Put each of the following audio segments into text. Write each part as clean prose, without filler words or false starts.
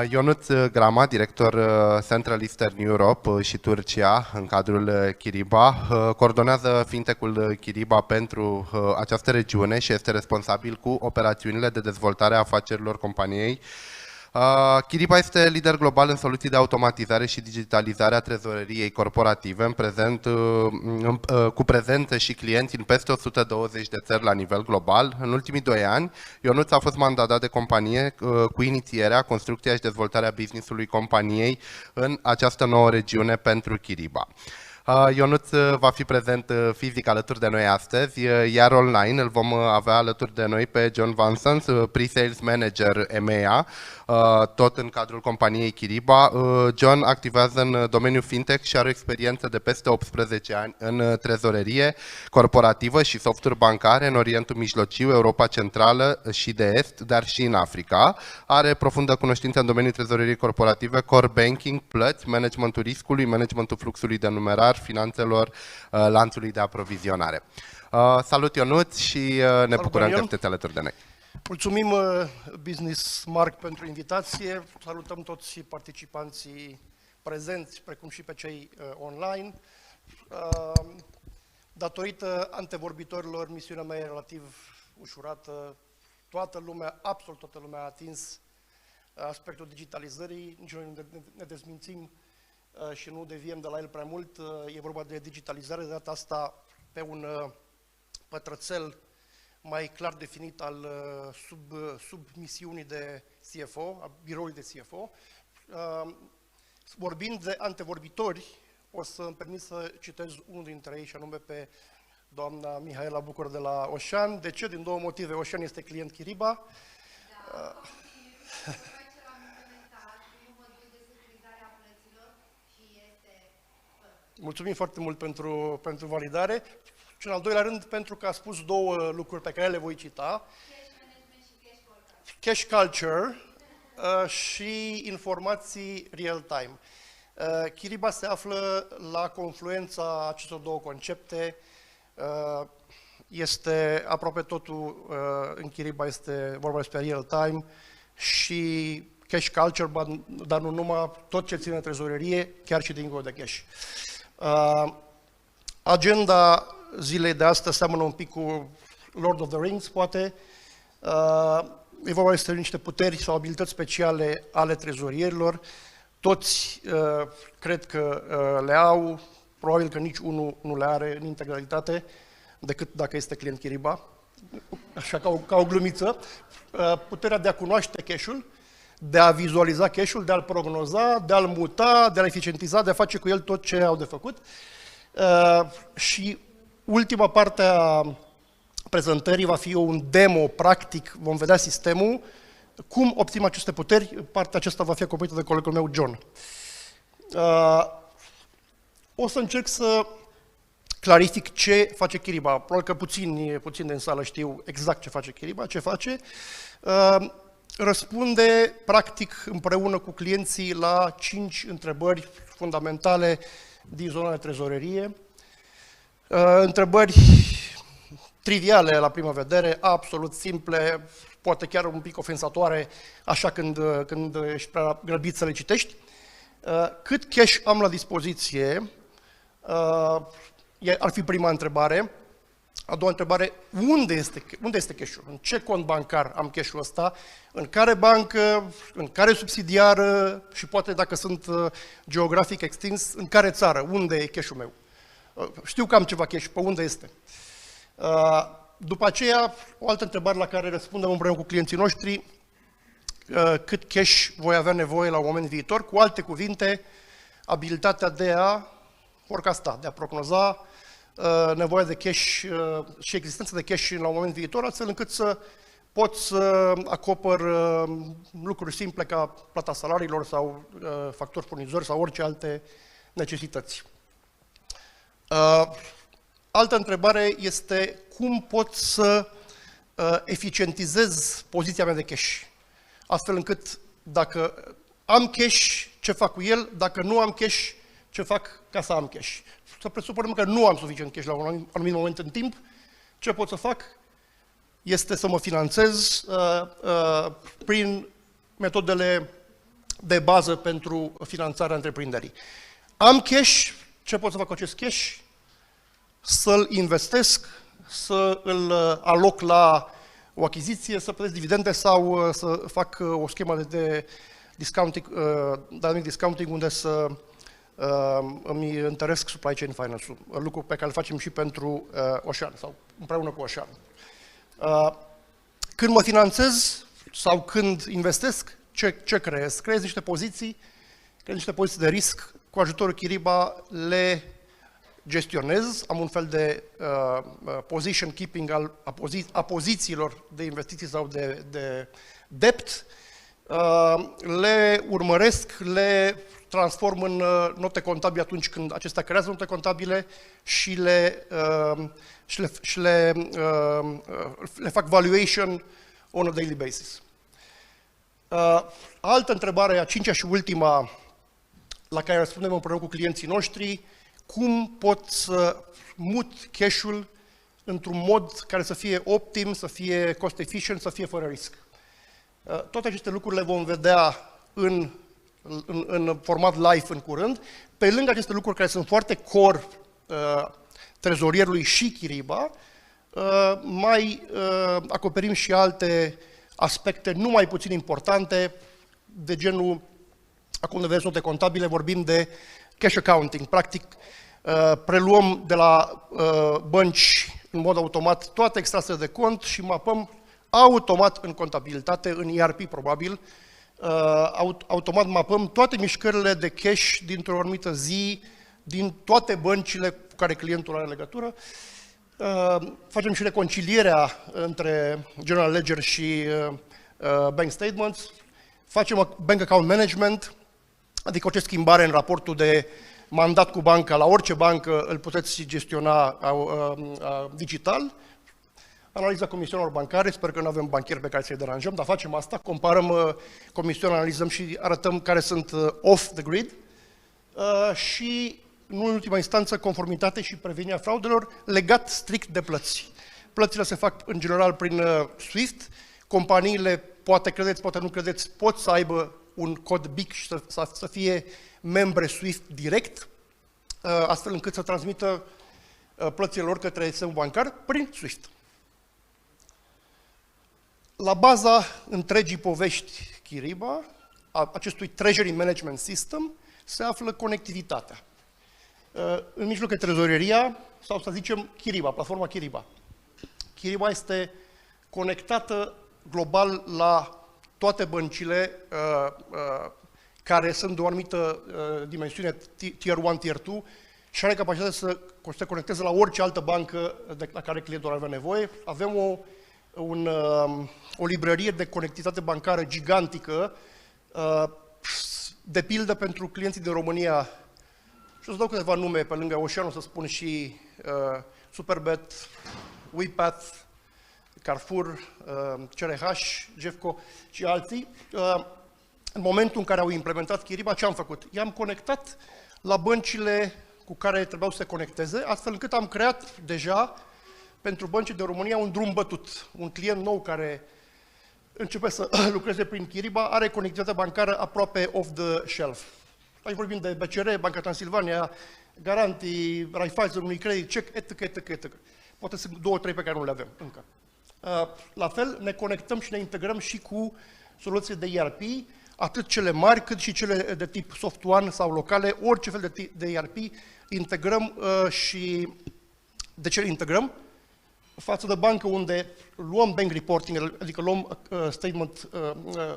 Ionuț Grama, director Central Eastern Europe și Turcia în cadrul Kyriba, coordonează fintech-ul Kyriba pentru această regiune și este responsabil cu operațiunile de dezvoltare a afacerilor companiei. Kyriba este lider global în soluții de automatizare și digitalizare a trezoreriei corporative, cu prezență și clienți în peste 120 de țări la nivel global. În ultimii 2 ani, Ionuț a fost mandatat de companie cu inițierea, construcția și dezvoltarea business-ului companiei în această nouă regiune pentru Kyriba. Ionuț va fi prezent fizic alături de noi astăzi, iar online îl vom avea alături de noi pe John Vincent, Pre-Sales Manager EMEA, tot în cadrul companiei Kyriba. John activează în domeniul fintech și are o experiență de peste 18 ani în trezorerie corporativă și softuri bancare în Orientul Mijlociu, Europa Centrală și de Est, dar și în Africa. Are profundă cunoștință în domeniul trezoreriei corporative, core banking, plăți, managementul riscului, managementul fluxului de numerar, finanțelor, lanțului de aprovizionare. Salut Ionuț și ne bucurăm că sunteți alături de noi. Mulțumim Business Mark pentru invitație, salutăm toți participanții prezenți, precum și pe cei online. Datorită antevorbitorilor, misiunea mea e relativ ușurată. Toată lumea, absolut toată lumea a atins aspectul digitalizării, nici noi nu ne dezmințim și nu deviem de la el prea mult. E vorba de digitalizare, de data asta pe un pătrățel mai clar definit al submisiunii de CFO, a biroului de CFO. Vorbind de antevorbitori, o să îmi permit să citez unul dintre ei, și anume pe doamna Mihaela Bucur de la Oșan. De ce? Din 2 motive. Oșan este client Kyriba. Da. Mulțumim foarte mult pentru validare. Și în al doilea rând, pentru că a spus 2 lucruri pe care le voi cita. Cash culture și informații real-time. Kyriba se află la confluența acestor 2 concepte. Este aproape totul în Kyriba este vorba despre real-time și cash culture, dar nu numai, tot ce ține de trezorerie, chiar și dincolo de cash. Agenda zilei de astăzi seamănă un pic cu Lord of the Rings, poate. E vorba despre niște puteri sau abilități speciale ale trezorierilor. Toți cred că le au, probabil că nici unul nu le are în integralitate, decât dacă este client Kyriba, așa ca o glumiță. Puterea de a cunoaște cash-ul, de a vizualiza cash-ul, de a-l prognoza, de a-l muta, de a-l eficientiza, de a face cu el tot ce au de făcut. Și ultima parte a prezentării va fi un demo practic, vom vedea sistemul, cum obținem aceste puteri. Partea aceasta va fi acoperită de colegul meu, John. O să încerc să clarific ce face Kyriba. Probabil că puțin din sală știu exact ce face Kyriba, ce face. Răspunde, practic, împreună cu clienții la 5 întrebări fundamentale din zona de trezorerie. Întrebări triviale la prima vedere, absolut simple, poate chiar un pic ofensatoare, așa când ești prea grăbit să le citești. Cât cash am la dispoziție? Ar fi prima întrebare. A doua întrebare, unde este cash-ul? În ce cont bancar am cash-ul ăsta? În care bancă? În care subsidiară? Și poate, dacă sunt geografic extins, în care țară? Unde e cash-ul meu? Știu că am ceva cash, pe unde este? După aceea, o altă întrebare la care răspundem împreună cu clienții noștri, cât cash voi avea nevoie la un moment viitor? Cu alte cuvinte, abilitatea de a forecasta, de a prognoza nevoia de cash și existența de cash la un moment viitor, astfel încât să pot să acopăr lucruri simple ca plata salariilor sau factori furnizori sau orice alte necesități. Altă întrebare este cum pot să eficientizez poziția mea de cash, astfel încât dacă am cash, ce fac cu el, dacă nu am cash, ce fac ca să am cash. Să presupunem că nu am suficient cash la un anumit moment în timp, ce pot să fac este să mă finanțez prin metodele de bază pentru finanțarea întreprinderii. Am cash, ce pot să fac cu acest cash? Să-l investesc, să îl aloc la o achiziție, să plătesc dividende sau să fac o schemă de discounting, dynamic discounting, unde să îmi întăresc supply chain finance-ul, lucru pe care îl facem și pentru Ocean sau împreună cu Ocean. Când mă finanțez sau când investesc, ce creez? Creez niște poziții, de risc, cu ajutorul Kyriba le gestionez, am un fel de position keeping a pozițiilor de investiții sau de debt, le urmăresc, le transform în note contabile atunci când acestea creează note contabile și le fac valuation on a daily basis. Altă întrebare, a cincea și ultima, la care răspundem împreună cu clienții noștri: cum pot să mut cash-ul într-un mod care să fie optim, să fie cost efficient, să fie fără risc. Toate aceste lucruri le vom vedea în format live în curând. Pe lângă aceste lucruri care sunt foarte core trezorierului și Kyriba, mai acoperim și alte aspecte nu mai puțin importante, de genul, acum ne vedeți note contabile, vorbim de cash accounting. Practic, preluăm de la bănci în mod automat toate extrasele de cont și mapăm automat în contabilitate, în ERP probabil, automat mapăm toate mișcările de cash dintr-o anumită zi, din toate băncile cu care clientul are legătură. Facem și reconcilierea între General Ledger și Bank Statements. Facem Bank Account Management, adică orice schimbare în raportul de mandat cu banca, la orice bancă îl puteți gestiona digital. Analiza comisioanelor bancare, sper că nu avem banchieri pe care să-i deranjăm, dar facem asta, comparăm comisioane, analizăm și arătăm care sunt off the grid și, în ultima instanță, conformitate și prevenirea fraudelor legat strict de plăți. Plățile se fac în general prin SWIFT, companiile, poate credeți, poate nu credeți, pot să aibă un cod BIC și să fie membre SWIFT direct, astfel încât să transmită plățile lor către sistemul bancar prin SWIFT. La baza întregii povești Kyriba, a acestui Treasury Management System, se află conectivitatea. În mijloc e trezorieria, sau să zicem Kyriba, platforma Kyriba. Kyriba este conectată global la toate băncile care sunt de o anumită dimensiune, Tier 1, Tier 2, și are capacitatea să se conecteze la orice altă bancă la care clientul ar avea nevoie. Avem o librărie de conectivitate bancară gigantică, de pildă pentru clienții din România. Și o să dau câteva nume pe lângă Ocean, o să spun și Superbet, WePath, Carrefour, CRH, Jeffco și alții. În momentul în care au implementat Kyriba, ce am făcut? I-am conectat la băncile cu care trebuiau să se conecteze, astfel încât am creat deja pentru băncii de România un drum bătut. Un client nou care începe să lucreze prin Kyriba are conectivitate bancară aproape off the shelf. Aici vorbim de BCR, Banca Transilvania, Garantii, Raiffeisen, Unicredit, CEC, etc. Poate sunt 2-3 pe care nu le avem încă. La fel, ne conectăm și ne integrăm și cu soluții de ERP, atât cele mari cât și cele de tip soft one sau locale, orice fel de ERP integrăm și de ce le integrăm? Față de bancă unde luăm bank reporting, adică luăm statement,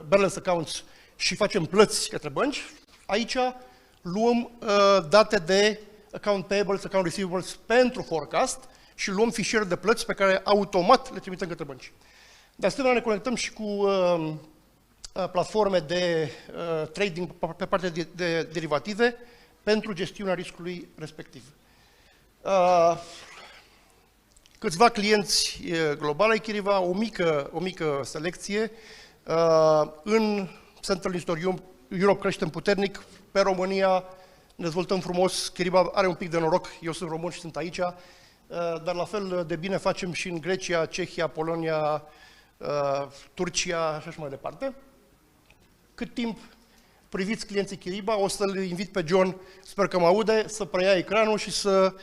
balance accounts și facem plăți către bănci, aici luăm date de account payables, account receivables pentru forecast și luăm fișiere de plăți pe care automat le trimitem către bănci. De asemenea, ne conectăm și cu platforme de trading pe partea de derivative pentru gestiunea riscului respectiv. Câțiva clienți globali ai Kyriba, o mică selecție. În Central Eastern Europe creștem puternic, pe România ne dezvoltăm frumos. Kyriba are un pic de noroc, eu sunt român și sunt aici, dar la fel de bine facem și în Grecia, Cehia, Polonia, Turcia și așa mai departe. Cât timp priviți clienții Kyriba, o să-l invit pe John, sper că mă aude, să preia ecranul și să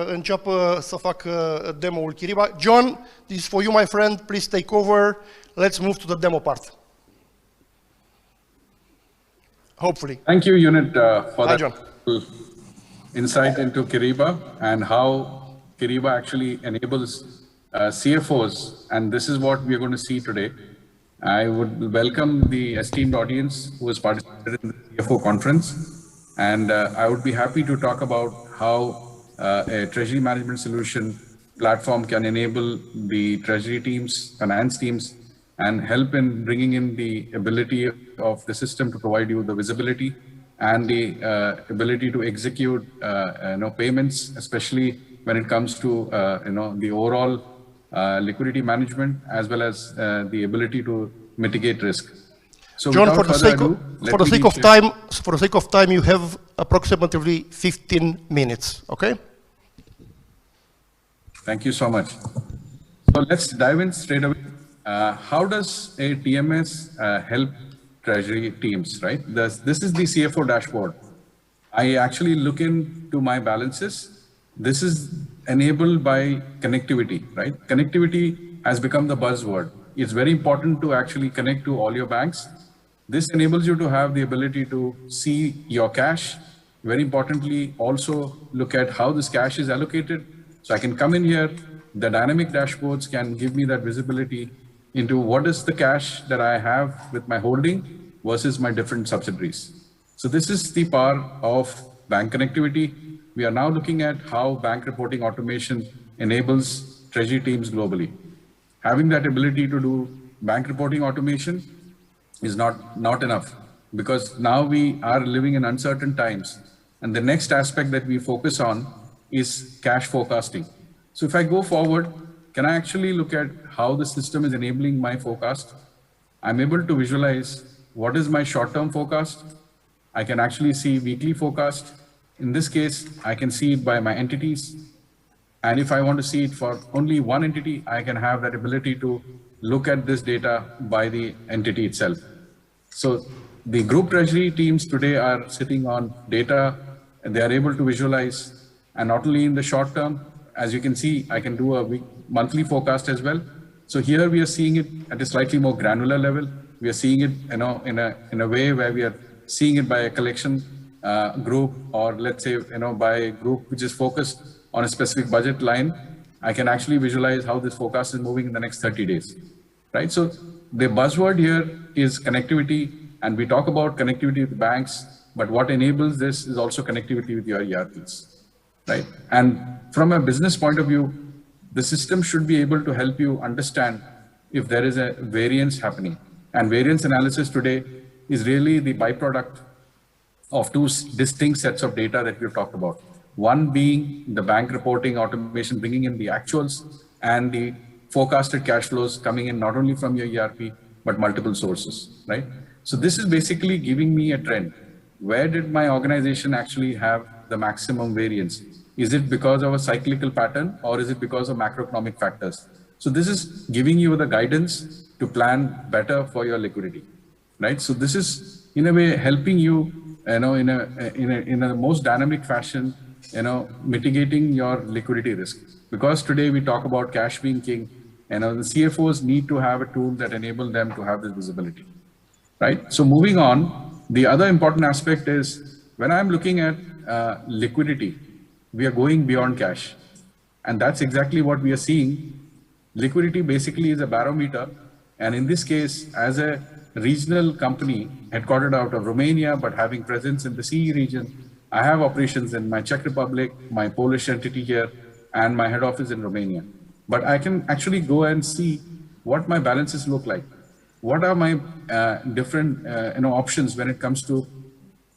înceapă să facă demo-ul Kyriba. John, this is for you, my friend, please take over. Let's move to the demo part. Hopefully. Thank you, Unit, for Hi, that John. insight into Kyriba and how Kyriba actually enables CFOs, and this is what we are going to see today. I would welcome the esteemed audience who has participated in the CFO conference, and I would be happy to talk about how a treasury management solution platform can enable the treasury teams, finance teams, and help in bringing in the ability of the system to provide you the visibility and the ability to execute payments, especially when it comes to the overall liquidity management, as well as the ability to mitigate risk. So John, for the sake of time, you have approximately 15 minutes, okay? Thank you so much. So let's dive in straight away. How does a TMS help treasury teams, right? This is the CFO dashboard. I actually look into my balances. This is enabled by connectivity, right? Connectivity has become the buzzword. It's very important to actually connect to all your banks. This enables you to have the ability to see your cash. Very importantly, also look at how this cash is allocated. So I can come in here, the dynamic dashboards can give me that visibility into what is the cash that I have with my holding versus my different subsidiaries. So this is the power of bank connectivity. We are now looking at how bank reporting automation enables treasury teams globally. Having that ability to do bank reporting automation is not enough, because now we are living in uncertain times. And the next aspect that we focus on is cash forecasting. So if I go forward, can I actually look at how the system is enabling my forecast? I'm able to visualize what is my short-term forecast. I can actually see weekly forecast. In this case, I can see it by my entities. And if I want to see it for only one entity, I can have that ability to look at this data by the entity itself. So the group treasury teams today are sitting on data, and they are able to visualize, and not only in the short term, as you can see, I can do a monthly forecast as well. So here we are seeing it at a slightly more granular level. We are seeing it, in a way where we are seeing it by a collection group, or let's say, by a group which is focused on a specific budget line. I can actually visualize how this forecast is moving in the next 30 days, right? So the buzzword here is connectivity, and we talk about connectivity with banks, but what enables this is also connectivity with your ERPs, right? And from a business point of view, the system should be able to help you understand if there is a variance happening. And variance analysis today is really the byproduct of two distinct sets of data that we've talked about. One being the bank reporting automation, bringing in the actuals and the forecasted cash flows coming in not only from your ERP, but multiple sources, right? So this is basically giving me a trend. Where did my organization actually have the maximum variance? Is it because of a cyclical pattern, or is it because of macroeconomic factors? So this is giving you the guidance to plan better for your liquidity, right? So this is in a way helping you, in a most dynamic fashion, mitigating your liquidity risk. Because today we talk about cash being king, the CFOs need to have a tool that enable them to have this visibility, right? So moving on, the other important aspect is when I'm looking at liquidity, we are going beyond cash. And that's exactly what we are seeing. Liquidity basically is a barometer. And in this case, as a regional company headquartered out of Romania, but having presence in the CE region, I have operations in my Czech Republic, my Polish entity here, and my head office in Romania. But I can actually go and see what my balances look like. What are my different options when it comes to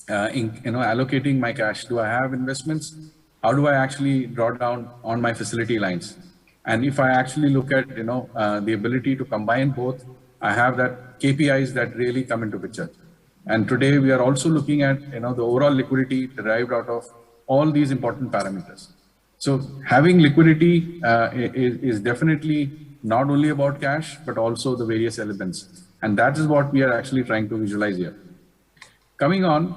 allocating my cash? Do I have investments? How do I actually draw down on my facility lines? And if I actually look at the ability to combine both, I have that KPIs that really come into picture. And today we are also looking at the overall liquidity derived out of all these important parameters. So having liquidity is definitely not only about cash, but also the various elements. And that is what we are actually trying to visualize here. Coming on,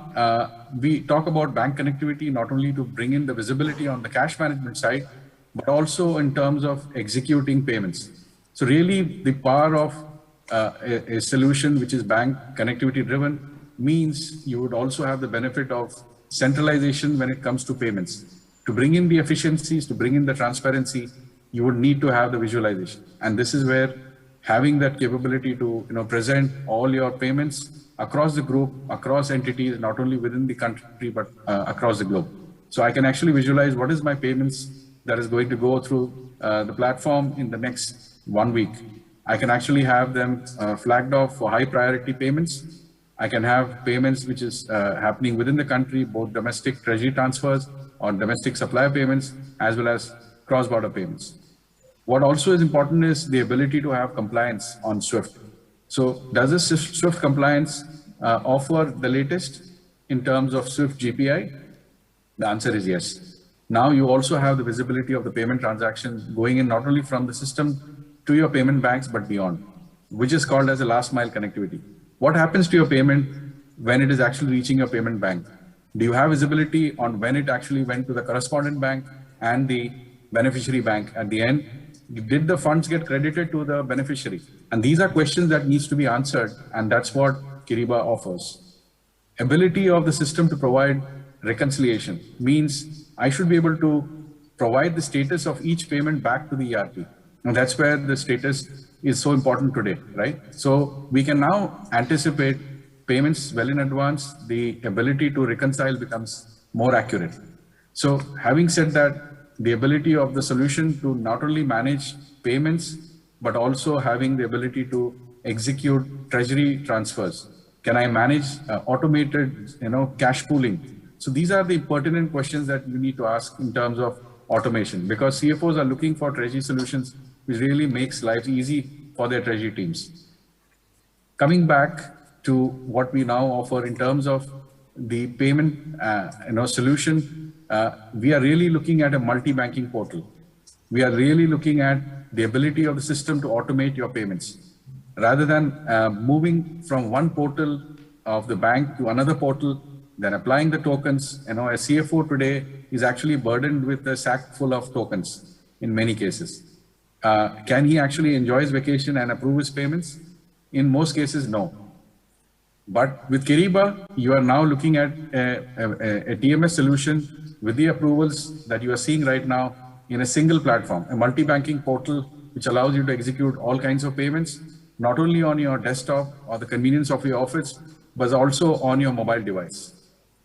we talk about bank connectivity, not only to bring in the visibility on the cash management side, but also in terms of executing payments. So really the power of a solution which is bank connectivity driven means you would also have the benefit of centralization when it comes to payments. To bring in the efficiencies, to bring in the transparency, you would need to have the visualization. And this is where having that capability to present all your payments across the group, across entities, not only within the country, but across the globe. So I can actually visualize what is my payments that is going to go through the platform in the next 1 week. I can actually have them flagged off for high priority payments. I can have payments which is happening within the country, both domestic treasury transfers or domestic supplier payments, as well as cross-border payments. What also is important is the ability to have compliance on SWIFT. So does this SWIFT compliance offer the latest in terms of SWIFT GPI? The answer is yes. Now you also have the visibility of the payment transactions going in not only from the system to your payment banks, but beyond, which is called as a last mile connectivity. What happens to your payment when it is actually reaching your payment bank? Do you have visibility on when it actually went to the correspondent bank and the beneficiary bank at the end? Did the funds get credited to the beneficiary? And these are questions that needs to be answered, and that's what Kyriba offers. Ability of the system to provide reconciliation means I should be able to provide the status of each payment back to the ERP. And that's where the status is so important today, right? So we can now anticipate payments well in advance. The ability to reconcile becomes more accurate. So having said that, the ability of the solution to not only manage payments, but also having the ability to execute treasury transfers. Can I manage automated, cash pooling? So these are the pertinent questions that you need to ask in terms of automation, because CFOs are looking for treasury solutions which really makes life easy for their treasury teams. Coming back to what we now offer in terms of the payment solution, we are really looking at a multi-banking portal. We are really looking at the ability of the system to automate your payments. Rather than moving from one portal of the bank to another portal, then applying the tokens, a CFO today is actually burdened with a sack full of tokens in many cases. Can he actually enjoy his vacation and approve his payments? In most cases, no. But with Kyriba, you are now looking at a TMS solution with the approvals that you are seeing right now in a single platform, a multi-banking portal which allows you to execute all kinds of payments, not only on your desktop or the convenience of your office, but also on your mobile device,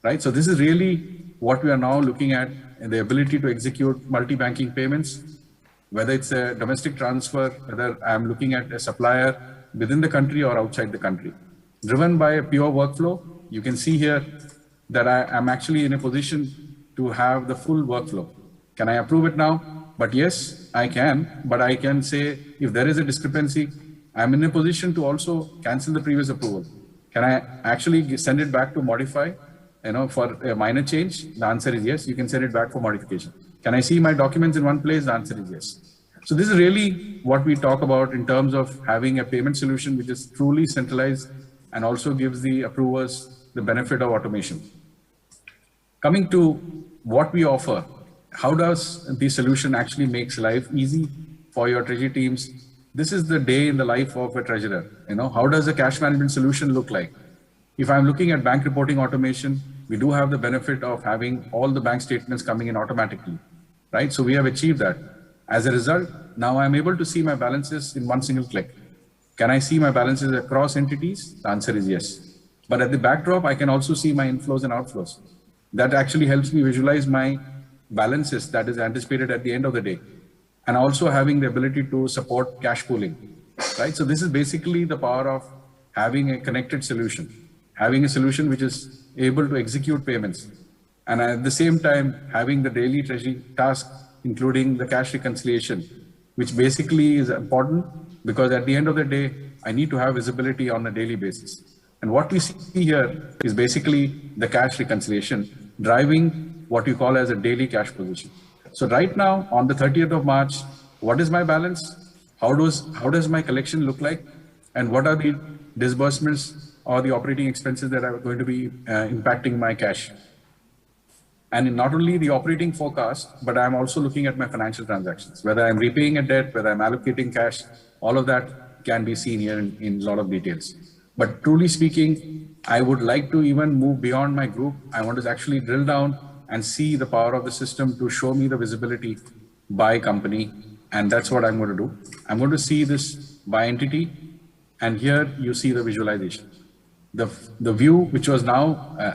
right? So this is really what we are now looking at, the ability to execute multi-banking payments, whether it's a domestic transfer, whether I'm looking at a supplier within the country or outside the country. Driven by a pure workflow, you can see here that I am actually in a position to have the full workflow. Can I approve it now? But yes, I can, but I can say if there is a discrepancy, I'm in a position to also cancel the previous approval. Can I actually send it back to modify, for a minor change? The answer is yes, you can send it back for modification. Can I see my documents in one place? The answer is yes. So this is really what we talk about in terms of having a payment solution which is truly centralized and also gives the approvers the benefit of automation. Coming to what we offer, how does the solution actually makes life easy for your treasury teams? This is the day in the life of a treasurer. How does a cash management solution look like? If I'm looking at bank reporting automation, we do have the benefit of having all the bank statements coming in automatically, right? So we have achieved that. As a result, now I'm able to see my balances in one single click. Can I see my balances across entities? The answer is yes. But at the backdrop, I can also see my inflows and outflows. That actually helps me visualize my balances that is anticipated at the end of the day. And also having the ability to support cash pooling, right? So this is basically the power of having a connected solution, having a solution which is able to execute payments. And at the same time, having the daily treasury task, including the cash reconciliation, which basically is important because at the end of the day, I need to have visibility on a daily basis. And what we see here is basically the cash reconciliation driving what you call as a daily cash position. So right now, on the 30th of March, what is my balance? How does my collection look like? And what are the disbursements or the operating expenses that are going to be impacting my cash. And not only the operating forecast, but I'm also looking at my financial transactions, whether I'm repaying a debt, whether I'm allocating cash, all of that can be seen here in a lot of details. But truly speaking, I would like to even move beyond my group. I want to actually drill down and see the power of the system to show me the visibility by company. And that's what I'm going to do. I'm going to see this by entity. And here you see the visualization. The view, which was now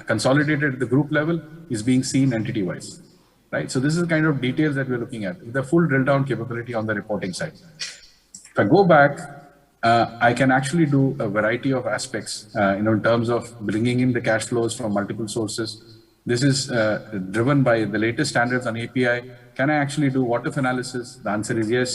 consolidated at the group level, is being seen entity-wise, right? So this is the kind of details that we're looking at, the full drill-down capability on the reporting side. If I go back, I can actually do a variety of aspects, in terms of bringing in the cash flows from multiple sources. This is driven by the latest standards on API. Can I actually do what-if analysis? The answer is yes.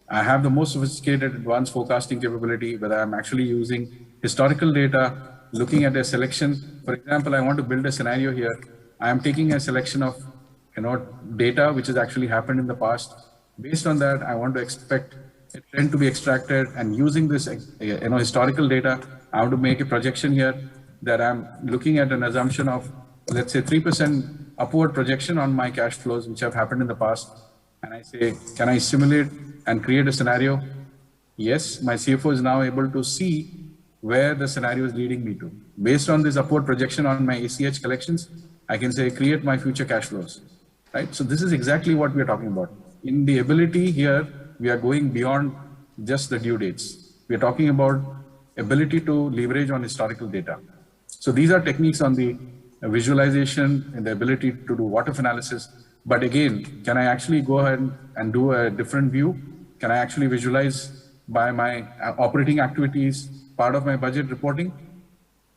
I have the most sophisticated advanced forecasting capability, whether I'm actually using historical data, looking at a selection. For example, I want to build a scenario here. I am taking a selection of data which has actually happened in the past. Based on that, I want to expect a trend to be extracted, and using this historical data, I want to make a projection here that I'm looking at an assumption of, let's say, 3% upward projection on my cash flows which have happened in the past. And I say, can I simulate and create a scenario? Yes, my CFO is now able to see where the scenario is leading me to. Based on this upward projection on my ACH collections, I can say, create my future cash flows, right? So this is exactly what we are talking about. In the ability here, we are going beyond just the due dates. We are talking about ability to leverage on historical data. So these are techniques on the visualization and the ability to do what-if analysis. But again, can I actually go ahead and do a different view? Can I actually visualize by my operating activities, part of my budget reporting?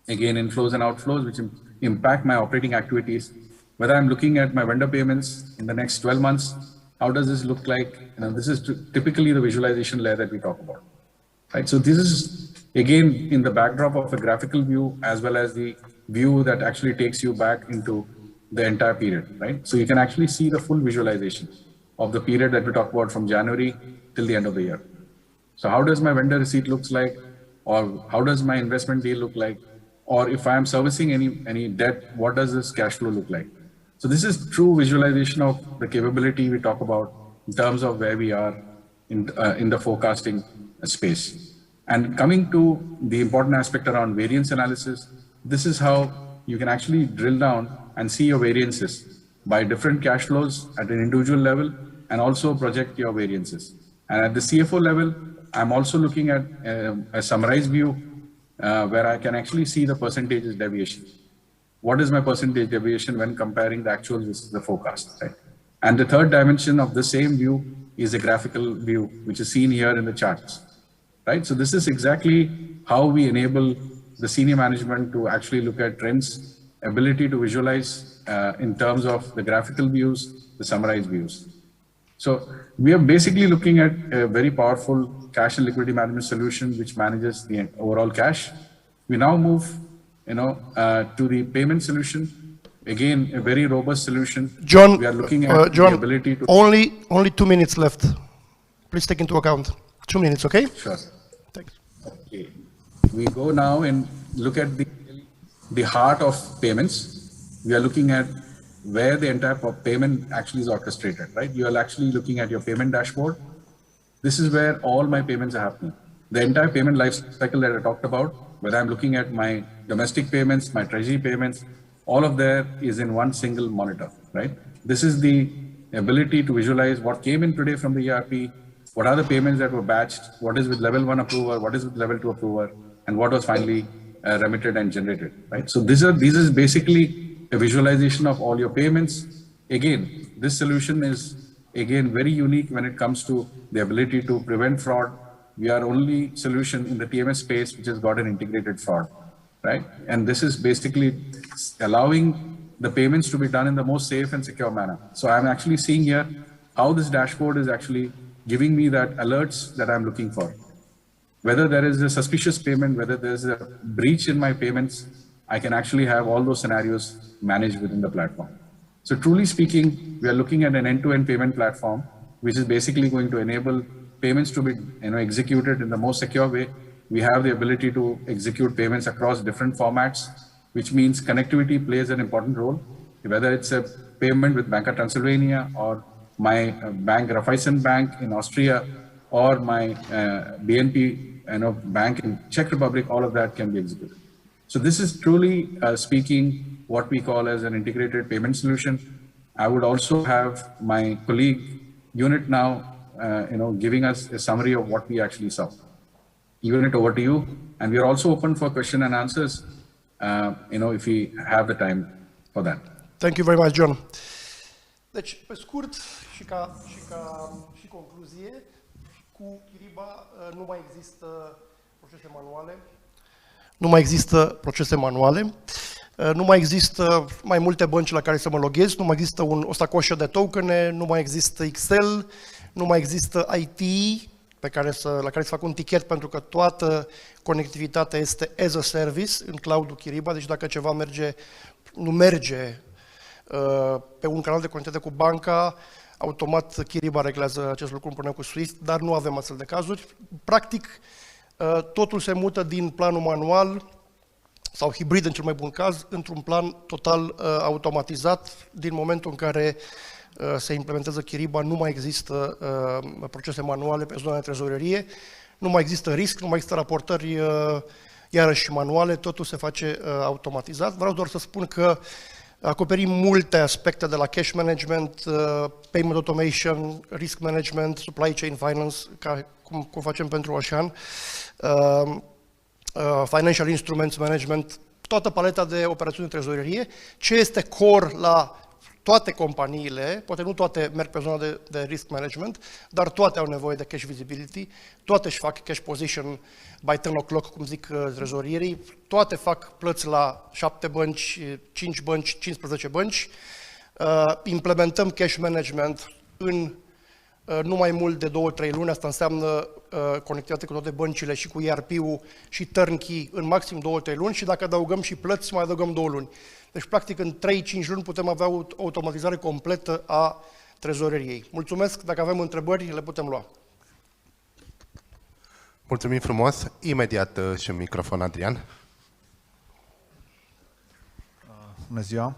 Again, inflows and outflows, which impact my operating activities. Whether I'm looking at my vendor payments in the next 12 months, how does this look like? This is typically the visualization layer that we talk about, right? So this is, again, in the backdrop of a graphical view, as well as the view that actually takes you back into the entire period, right? So you can actually see the full visualization of the period that we talk about from January till the end of the year. So how does my vendor receipt looks like? Or how does my investment deal look like? Or if I am servicing any debt, what does this cash flow look like? So this is true visualization of the capability we talk about in terms of where we are in the forecasting space. And coming to the important aspect around variance analysis, this is how you can actually drill down and see your variances by different cash flows at an individual level, and also project your variances. And at the CFO level, I'm also looking at a summarized view where I can actually see the percentages deviation. What is my percentage deviation when comparing the actuals with the forecast, right? And the third dimension of the same view is a graphical view, which is seen here in the charts, right? So this is exactly how we enable the senior management to actually look at trends, ability to visualize in terms of the graphical views, the summarized views. So we are basically looking at a very powerful cash and liquidity management solution which manages the overall cash. We now move, to the payment solution. Again, a very robust solution. John, we are looking at John, the ability to only 2 minutes left. Please take into account 2 minutes, okay? Sure. Thanks. Okay. We go now and look at the heart of payments. We are looking at where the entire payment actually is orchestrated, right? You are actually looking at your payment dashboard. This is where all my payments are happening. The entire payment life cycle that I talked about, whether I'm looking at my domestic payments, my treasury payments, all of that is in one single monitor, right? This is the ability to visualize what came in today from the ERP, what are the payments that were batched, what is with level 1 approver, what is with level 2 approver, and what was finally remitted and generated, right? So this is basically a visualization of all your payments. Again, this solution is very unique when it comes to the ability to prevent fraud. We are only solution in the TMS space which has got an integrated fraud, right? And this is basically allowing the payments to be done in the most safe and secure manner. So I'm actually seeing here how this dashboard is actually giving me that alerts that I'm looking for. Whether there is a suspicious payment, whether there's a breach in my payments, I can actually have all those scenarios managed within the platform. So truly speaking, we are looking at an end-to-end payment platform, which is basically going to enable payments to be executed in the most secure way, We have the ability to execute payments across different formats, which means connectivity plays an important role. Whether it's a payment with Bank of Transylvania or my bank, Raiffeisen Bank in Austria, or my BNP bank in Czech Republic, all of that can be executed. So this is truly speaking what we call as an integrated payment solution. I would also have my colleague Unit now, giving us a summary of what we actually saw. Unit, over to you. And we are also open for question and answers, if we have the time for that. Thank you very much, John. Deci, pe scurt și concluzie, cu Kyriba nu mai există procese manuale. Nu mai există mai multe bănci la care să mă loghez, nu mai există o sacoșă de tokene, nu mai există Excel, nu mai există IT la care să fac un tichet, pentru că toată conectivitatea este as a service în cloud-ul Kyriba, deci dacă ceva nu merge pe un canal de conectivitate cu banca, automat Kyriba reglează acest lucru împreună cu Swift, dar nu avem astfel de cazuri. Practic, totul se mută din planul manual sau hibrid în cel mai bun caz, într-un plan total automatizat. Din momentul în care se implementează Kyriba, nu mai există procese manuale pe zona de trezorerie, nu mai există risc, nu mai există raportări iarăși manuale, totul se face automatizat. Vreau doar să spun că acoperim multe aspecte de la cash management, payment automation, risk management, supply chain finance, cum facem pentru Ocean, financial instruments management, toată paleta de operațiuni de trezorerie. Ce este core la toate companiile, poate nu toate merg pe zona de risk management, dar toate au nevoie de cash visibility, toate își fac cash position by 10 o'clock, cum zic trezorierii, toate fac plăți la 7 bănci, 5 bănci, 15 bănci. Implementăm cash management în nu mai mult de 2-3 luni, asta înseamnă conectivitate cu toate băncile și cu ERP-ul și turnkey în maxim 2-3 luni și dacă adăugăm și plăți, mai adăugăm 2 luni. Deci, practic, în 3-5 luni putem avea o automatizare completă a trezoreriei. Mulțumesc, dacă avem întrebări, le putem lua. Mulțumim frumos. Imediat și microfon, Adrian. Bună ziua.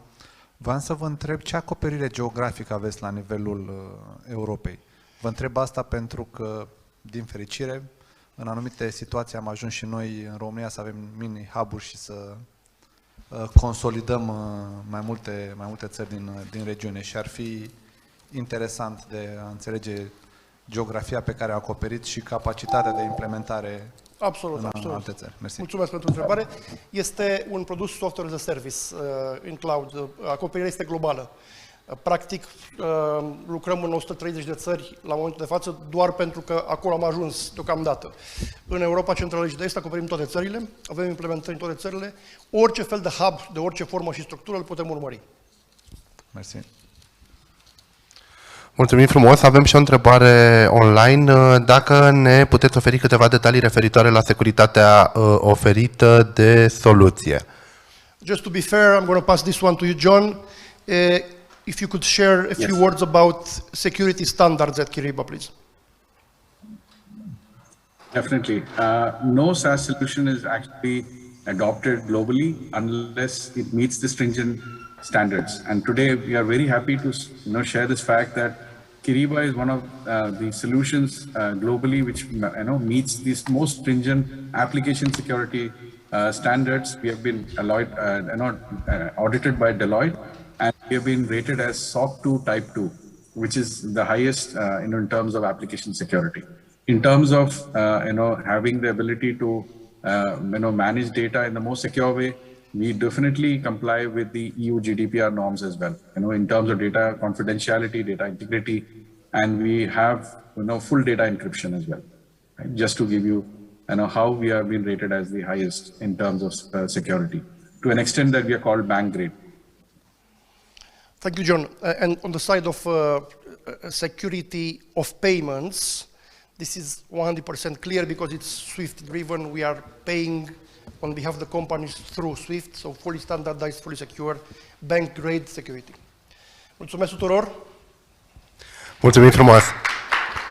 Vreau să vă întreb ce acoperire geografică aveți la nivelul Europei. Vă întreb asta pentru că, din fericire, în anumite situații am ajuns și noi în România să avem mini-hub-uri și să consolidăm mai multe țări din regiune și ar fi interesant de a înțelege geografia pe care a acoperit și capacitatea de implementare în alte țări. Mersi. Mulțumesc pentru întrebare. Este un produs software as a service în cloud. Acoperirea este globală. Practic, lucrăm în 130 de țări la momentul de față, doar pentru că acolo am ajuns deocamdată. În Europa Centrală și de Est acoperim toate țările, avem implementări în toate țările. Orice fel de hub, de orice formă și structură, îl putem urmări. Mersi. Mulțumim frumos. Avem și o întrebare online. Dacă ne puteți oferi câteva detalii referitoare la securitatea oferită de soluție. Just to be fair, I'm going to pass this one to you, John. If you could share a few words about security standards at Kyriba, please. Definitely. No SaaS solution is actually adopted globally unless it meets the stringent standards. And today we are very happy to share this fact that Kyriba is one of the solutions globally which meets these most stringent application security standards. We have been audited by Deloitte, and we have been rated as SOC 2 Type 2, which is the highest in terms of application security. In terms of having the ability to manage data in the most secure way, we definitely comply with the EU GDPR norms as well. In terms of data confidentiality, data integrity, and we have full data encryption as well. Right? Just to give you how we have been rated as the highest in terms of security, to an extent that we are called bank grade. Thank you, John. And on the side of security of payments, this is 100% clear because it's Swift-driven. We are paying on behalf of the companies through Swift, so fully standardized, fully secure, bank-grade security. Mulțumesc tuturor! Mulțumim frumos!